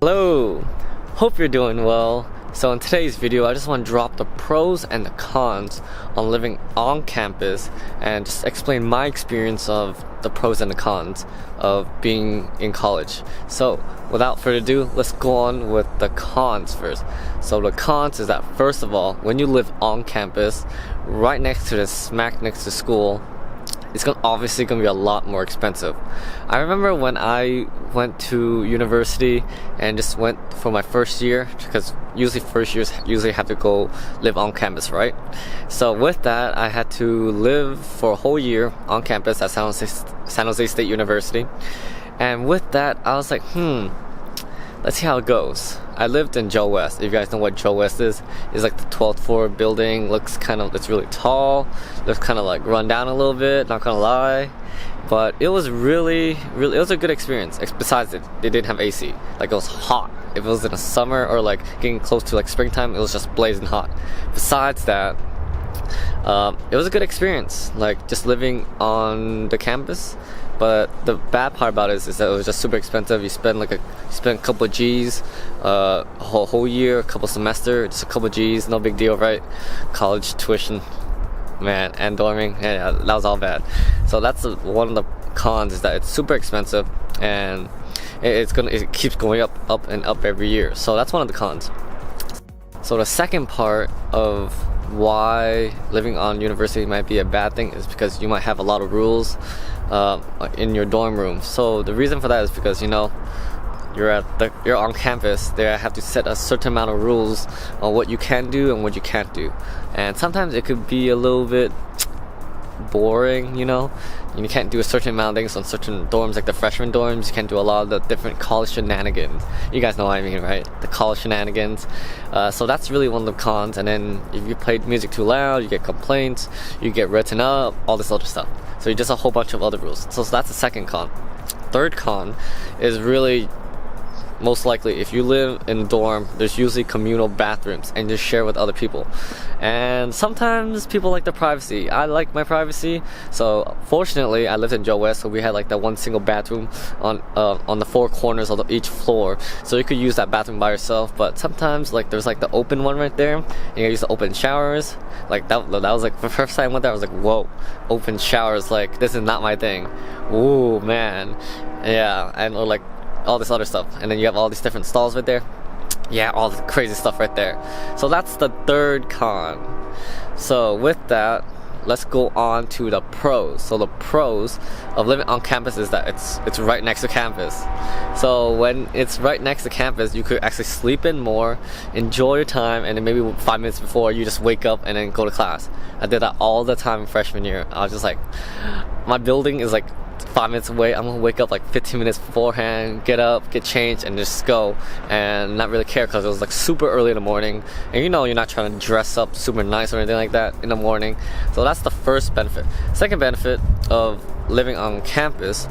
Hello, hope you're doing well. So in today's video, I just want to drop the pros and the cons on living on campus and just explain my experience of the pros and the cons of being in college. So without further ado, let's go on with the cons first. So the cons is that, first of all, when you live on campus, right next to the smack next to school, it's obviously going to be a lot more expensive. I remember when I went to university and just went for my first year, because usually first years usually have to go live on campus, right? So with that, I had to live for a whole year on campus at San Jose State University. And with that, I was like, let's see how it goes. I lived in Joe West. If you guys know what Joe West is, it's like the 12th floor building. It's really tall. Looks kind of like run down a little bit, not gonna lie. But it was really, it was a good experience. Besides, it didn't have AC. Like, it was hot. If it was in the summer or like getting close to like springtime, it was just blazing hot. Besides that, it was a good experience, like just living on the campus. But the bad part about it is that it was just super expensive. You spend a couple of G's, whole year, a couple semester, just a couple of G's, no big deal, right? College tuition, man, and dorming, yeah, that was all bad. So that's one of the cons, is that it's super expensive and it keeps going up and up every year. So that's one of the cons. So the second part of why living on university might be a bad thing is because you might have a lot of rules in your dorm room. So the reason for that is because, you're on campus. They have to set a certain amount of rules on what you can do and what you can't do, and sometimes it could be a little bit boring. You can't do a certain amount of things on certain dorms, like the freshman dorms. You can't do a lot of the different college shenanigans. You guys know what I mean, right? The college shenanigans. So that's really one of the cons. And then if you play music too loud, you get complaints, you get written up, all this other stuff. So just a whole bunch of other rules. So that's the second con. Third con is really, most likely, if you live in a dorm, there's usually communal bathrooms and you share with other people. And sometimes people like their privacy. I like my privacy. So fortunately, I lived in Joe West, so we had like that one single bathroom on the four corners of each floor. So you could use that bathroom by yourself. But sometimes there's like the open one right there, and you use the open showers. Like that was like the first time I went there, I was like, whoa, open showers, like this is not my thing. Ooh, man. Yeah, and or like all this other stuff, and then you have all these different stalls right there. Yeah, all the crazy stuff right there. So that's the third con. So with that, let's go on to the pros. So the pros of living on campus is that it's right next to campus. So when it's right next to campus, you could actually sleep in more, enjoy your time, and then maybe 5 minutes before you just wake up and then go to class. I did that all the time in freshman year. I was just like, my building is like 5 minutes away. I'm gonna wake up like 15 minutes beforehand, get up, get changed, and just go, and not really care, because it was like super early in the morning, and you're not trying to dress up super nice or anything like that in the morning. So that's the first benefit. Second benefit of living on campus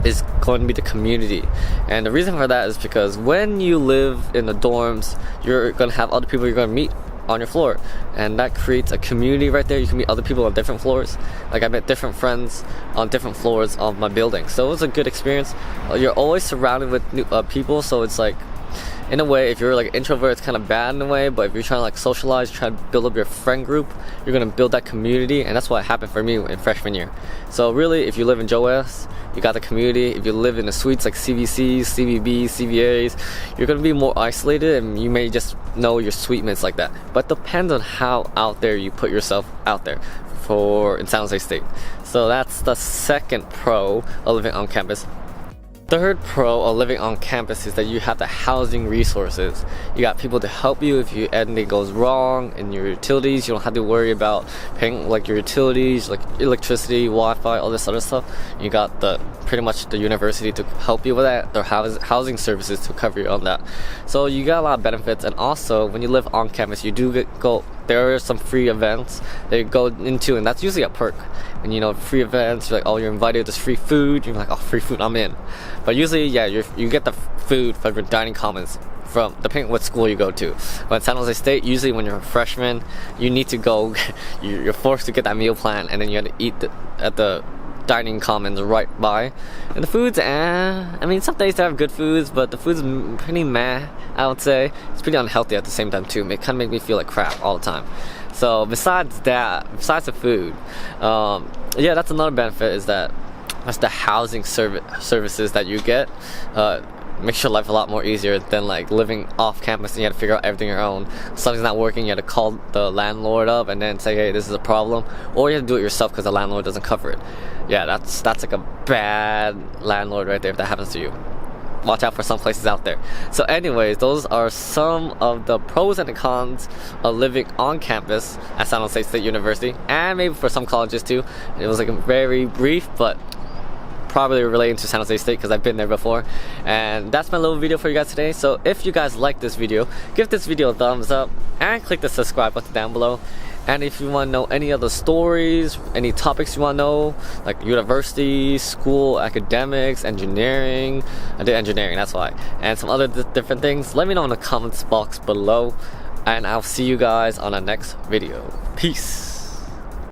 is going to be the community. And the reason for that is because when you live in the dorms, you're gonna have other people you're gonna meet on your floor, and that creates a community right there. You can meet other people on different floors. Like, I met different friends on different floors of my building, so it was a good experience. You're always surrounded with new people, so it's like, in a way, if you're like introvert, it's kind of bad in a way, but if you're trying to like socialize, try to build up your friend group, you're gonna build that community, and that's what happened for me in freshman year. So really, if you live in Joe West, you got the community. If you live in the suites like CVCs, CVBs, CVAs, you're gonna be more isolated, and you may just know your suite mates like that. But it depends on how out there you put yourself out there in San Jose State. So that's the second pro of living on campus. Third pro of living on campus is that you have the housing resources. You got people to help you if anything goes wrong in your utilities. You don't have to worry about paying like your utilities, like electricity, Wi-Fi, all this other stuff. You got pretty much the university to help you with that. Their housing services to cover you on that. So you got a lot of benefits. And also, when you live on campus, you do there are some free events that you go into, and that's usually a perk. And free events, you're like, oh, you're invited, there's free food, you're like, oh, free food, I'm in. But usually, yeah, you get the food from your dining commons, depending on what school you go to. But at San Jose State, usually when you're a freshman, you need to go, you're forced to get that meal plan, and then you have to eat at the dining commons right by. And the food's I mean, some days they have good foods, but the food's pretty meh, I would say. It's pretty unhealthy at the same time too. It kind of makes me feel like crap all the time. So besides the food, yeah, that's another benefit, is that that's the housing services that you get. Makes your life a lot more easier than like living off campus and you have to figure out everything on your own. Something's not working, you have to call the landlord up and then say, hey, this is a problem, or you have to do it yourself because the landlord doesn't cover it. Yeah, that's like a bad landlord right there if that happens to you. Watch out for some places out there. So anyways, those are some of the pros and the cons of living on campus at San Jose State University, and maybe for some colleges too. It was like a very brief, but probably relating to San Jose State because I've been there before. And that's my little video for you guys today. So if you guys like this video, give this video a thumbs up and click the subscribe button down below. And if you want to know any other stories, any topics you want to know, like university, school, academics, engineering, I did engineering, that's why, and some other different things, let me know in the comments box below. And I'll see you guys on the next video. Peace.